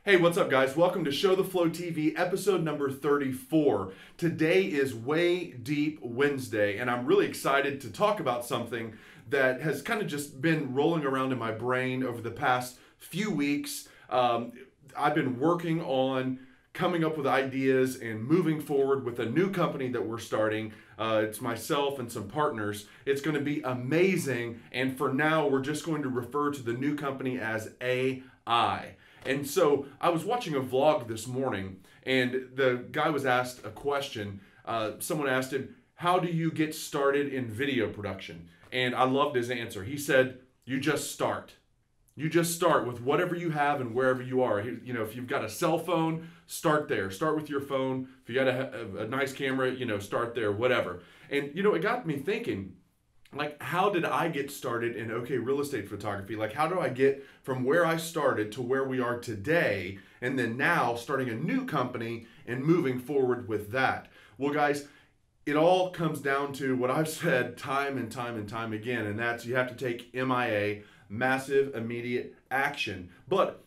Hey, what's up guys? Welcome to Show the Flow TV episode number 34. Today is Way Deep Wednesday, and I'm really excited to talk about something that has kind of just been rolling around in my brain over the past few weeks. I've been working on coming up with ideas and moving forward with a new company that we're starting. It's myself and some partners. It's going to be amazing, and for now we're just going to refer to the new company as AI. And so I was watching a vlog this morning, and the guy was asked a question. Someone asked him, how do you get started in video production? And I loved his answer. He said, you just start. You just start with whatever you have and wherever you are. You know, if you've got a cell phone, start there. Start with your phone. If you got a nice camera, start there, whatever. And, it got me thinking, like, how did I get started in real estate photography? Like, how do I get from where I started to where we are today, and then now starting a new company and moving forward with that? Well, guys, it all comes down to what I've said time and time again, and that's you have to take MIA, massive immediate action. But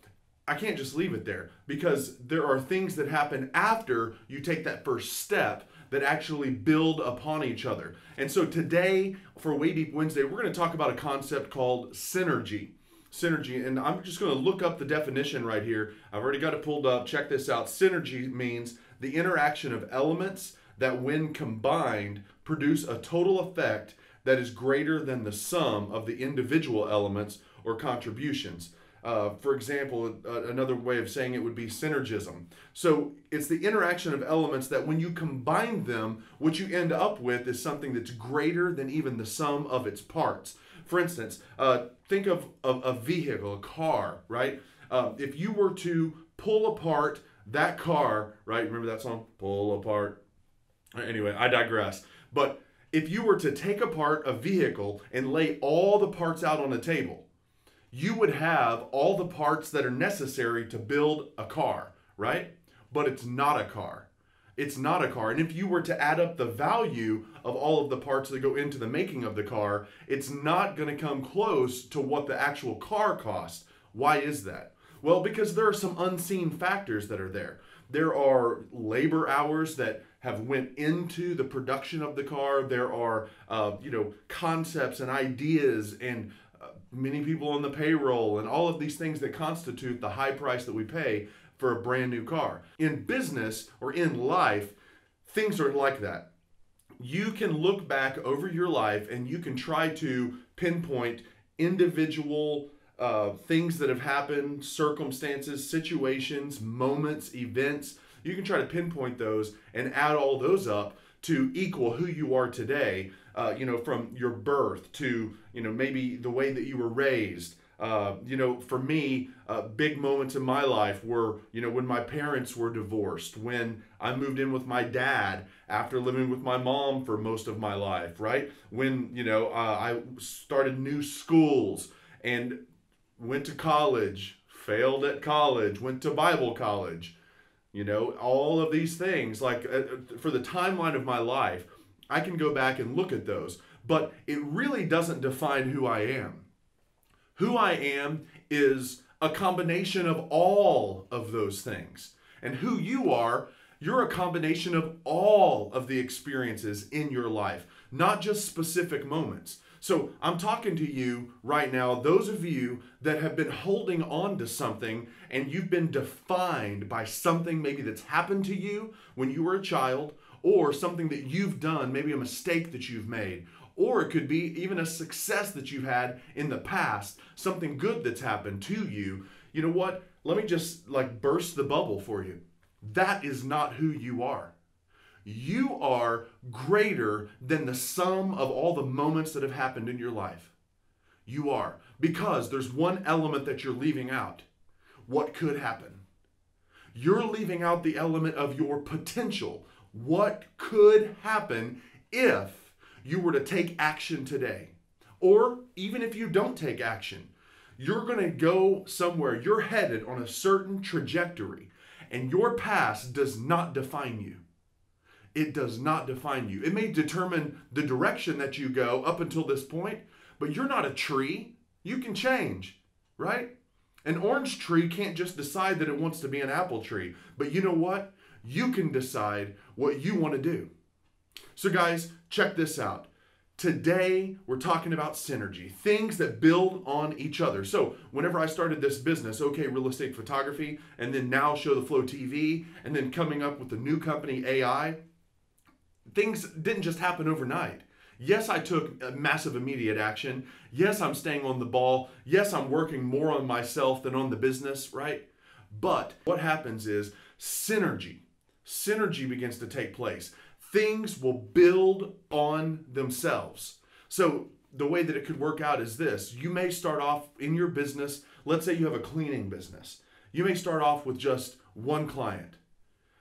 I can't just leave it there, because there are things that happen after you take that first step that actually build upon each other. And so today, for Way Deep Wednesday, we're going to talk about a concept called synergy. Synergy, and I'm just going to look up the definition right here. I've already got it pulled up. Check this out. Synergy means the interaction of elements that, when combined, produce a total effect that is greater than the sum of the individual elements or contributions. For example, another way of saying it would be synergism. So it's the interaction of elements that, when you combine them, what you end up with is something that's greater than even the sum of its parts. For instance, think of a vehicle, a car, right? If you were to pull apart that car, right? Remember that song? Pull apart. Anyway, I digress. But if you were to take apart a vehicle and lay all the parts out on a table, you would have all the parts that are necessary to build a car, right? But it's not a car. It's not a car. And if you were to add up the value of all of the parts that go into the making of the car, it's not going to come close to what the actual car costs. Why is that? Well, because there are some unseen factors that are there. There are labor hours that have went into the production of the car. There are, concepts and ideas and many people on the payroll and all of these things that constitute the high price that we pay for a brand new car. In business or in life, things are like that. You can look back over your life and you can try to pinpoint individual things that have happened, circumstances, situations, moments, events. You can try to pinpoint those and add all those up to equal who you are today, from your birth to, maybe the way that you were raised. For me, big moments in my life were, when my parents were divorced, when I moved in with my dad after living with my mom for most of my life, right? When, I started new schools and went to college, failed at college, went to Bible college. All of these things, like for the timeline of my life, I can go back and look at those, but it really doesn't define who I am. Who I am is a combination of all of those things. And who you are, you're a combination of all of the experiences in your life, not just specific moments. So I'm talking to you right now, those of you that have been holding on to something and you've been defined by something maybe that's happened to you when you were a child, or something that you've done, maybe a mistake that you've made, or it could be even a success that you've had in the past, something good that's happened to you. You know what? Let me just burst the bubble for you. That is not who you are. You are greater than the sum of all the moments that have happened in your life. You are. Because there's one element that you're leaving out. What could happen? You're leaving out the element of your potential. What could happen if you were to take action today? Or even if you don't take action, you're going to go somewhere. You're headed on a certain trajectory, and your past does not define you. It does not define you. It may determine the direction that you go up until this point, but you're not a tree. You can change, right? An orange tree can't just decide that it wants to be an apple tree. But you know what? You can decide what you want to do. So guys, check this out. Today, we're talking about synergy, things that build on each other. So whenever I started this business, OK Real Estate Photography, and then now ShowTheFlowTV, and then coming up with the new company, AI, things didn't just happen overnight. Yes, I took a massive immediate action. Yes, I'm staying on the ball. Yes, I'm working more on myself than on the business, right? But what happens is synergy begins to take place. Things will build on themselves. So the way that it could work out is this. You may start off in your business. Let's say you have a cleaning business. You may start off with just one client.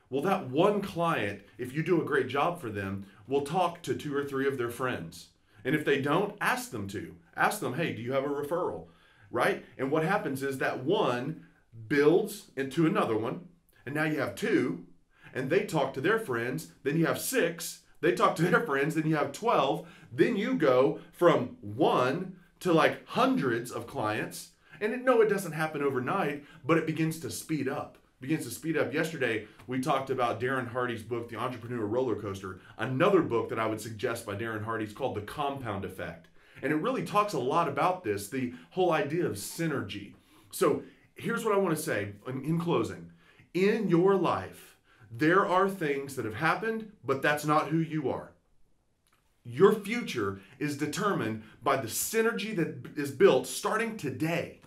Well, that one client, if you do a great job for them, will talk to 2 or 3 of their friends. And if they don't, ask them to. Ask them, hey, do you have a referral? Right? And what happens is that one builds into another one. And now you have 2. And they talk to their friends, then you have 6, they talk to their friends, then you have 12, then you go from 1 to like hundreds of clients. And no, it doesn't happen overnight, but it begins to speed up. Yesterday, we talked about Darren Hardy's book, The Entrepreneur Roller Coaster. Another book that I would suggest by Darren Hardy is called The Compound Effect. And it really talks a lot about this, the whole idea of synergy. So here's what I want to say in closing. In your life, there are things that have happened, but that's not who you are. Your future is determined by the synergy that is built starting today.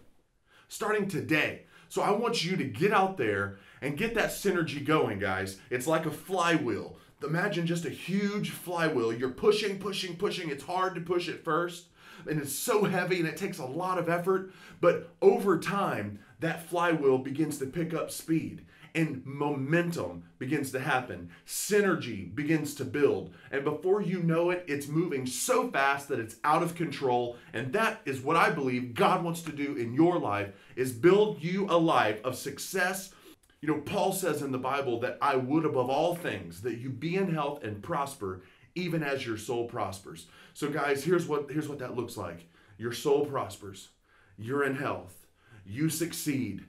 So I want you to get out there and get that synergy going, guys. It's like a flywheel. Imagine just a huge flywheel. You're pushing. It's hard to push at first, and it's so heavy and it takes a lot of effort. But over time, that flywheel begins to pick up speed. And momentum begins to happen. Synergy begins to build. And before you know it, it's moving so fast that it's out of control. And that is what I believe God wants to do in your life, is build you a life of success. You know, Paul says in the Bible that I would above all things that you be in health and prosper, even as your soul prospers. So guys, here's what that looks like. Your soul prospers. You're in health. You succeed.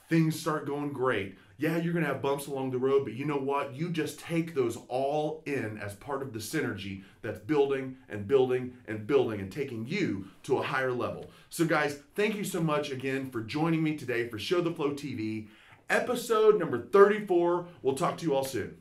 Things start going great. Yeah, you're going to have bumps along the road, but you know what? You just take those all in as part of the synergy that's building and taking you to a higher level. So guys, thank you so much again for joining me today for Show the Flow TV, episode number 34. We'll talk to you all soon.